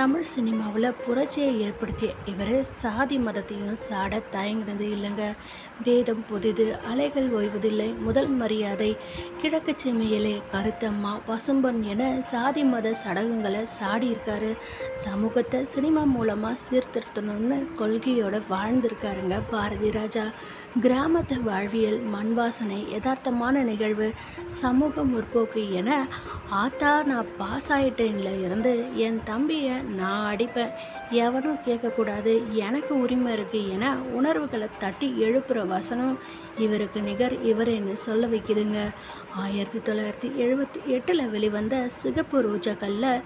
தமிழ் சினிமாவில் புரட்சியை ஏற்படுத்திய இவர் சாதி மதத்தையும் சாட தயங்கினது இல்லைங்க. வேதம் புதிது, அலைகள் ஓய்வதில்லை, முதல் மரியாதை, கிழக்கு சீமையிலே, கருத்தம்மா, பசும்பொன் என சாதி மத சடங்குகளை சாடியிருக்காரு. சமூகத்தை சினிமா மூலமாக சீர்திருத்தணும்னு கொள்கையோடு வாழ்ந்திருக்காருங்க பாரதி ராஜா. கிராமத்து வாழ்வியல், மண் வாசனை, யதார்த்தமான நிகழ்வு, சமூக முற்போக்கு என ஆத்தா நான் பாஸ் ஆயிட்டேன்ல இருந்து என் தம்பியை நான் அடிப்பேன், எவனும் கேட்கக்கூடாது, எனக்கு உரிமை இருக்குது என உணர்வுகளை தட்டி எழுப்புகிற வசனம் இவருக்கு நிகர் இவரேன்னு சொல்ல வைக்குதுங்க. 1978 வெளிவந்த சிகப்பு ரோஜாக்களில்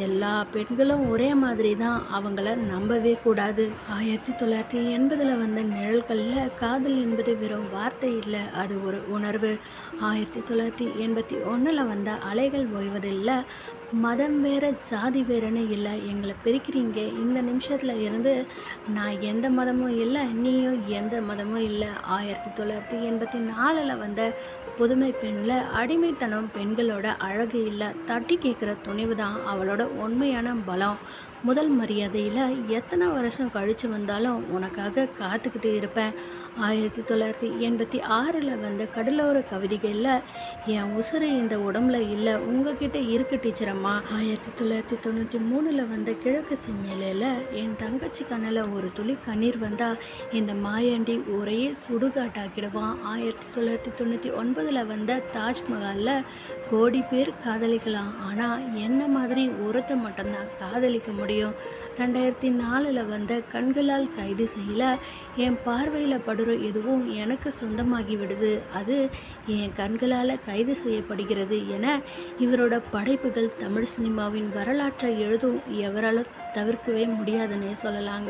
எல்லா பெண்களும் ஒரே மாதிரி தான், அவங்கள நம்பவே கூடாது. 1980 வந்த நிழல்களில் காதல் என்பது வெறும் வார்த்தை இல்லை, அது ஒரு உணர்வு. 1981 வந்த அலைகள் ஓய்வதில்லை, மதம் வேற ஜாதி வேறன்னு இல்லை, எங்களை பிரிக்கிறீங்க இந்த நிமிஷத்தில் இருந்து நான் எந்த மதமும் இல்லை, நீயும் எந்த மதமும் இல்லை. 1984 வந்த புதுமை பெண்ணில் அடிமைத்தனம் பெண்களோட அழகு இல்லை, தட்டி கேட்குற துணிவு தான் அவளோட உண்மையான பலம். முதல் மரியாதையில் எத்தனை வருஷம் கழித்து வந்தாலும் உனக்காக காத்துக்கிட்டு இருப்பேன். 1986 வந்த கடலோர கவிதைகளில் என் உசுறு இந்த உடம்புல இல்லை, உங்ககிட்ட இருக்கு டீச்சரம்மா. 1993 வந்த கிழக்கு சிம்மையில என் தங்கச்சி கண்ணில் ஒரு துளி கண்ணீர் வந்தால் இந்த மாயாண்டி ஊரையே சுடுகாட்டாக்கிடுவான். 1999 வந்த தாஜ்மஹாலில் கோடி பேர் காதலிக்கலாம், ஆனால் என்ன மாதிரி ஒருத்த மட்டும்தான் காதலிக்க முடியும். 2004 வந்த கண்களால் கைது செய்யல, என் பார்வையில் படுற எதுவும் எனக்கு சொந்தமாகி விடுது, அது என் கண்களால் கைது செய்யப்படுகிறது என இவரோட படைப்புகள் தமிழ் சினிமாவின் வரலாற்றை எழுதும் எவராலும் தவிர்க்கவே முடியாதுன்னே சொல்லலாங்க.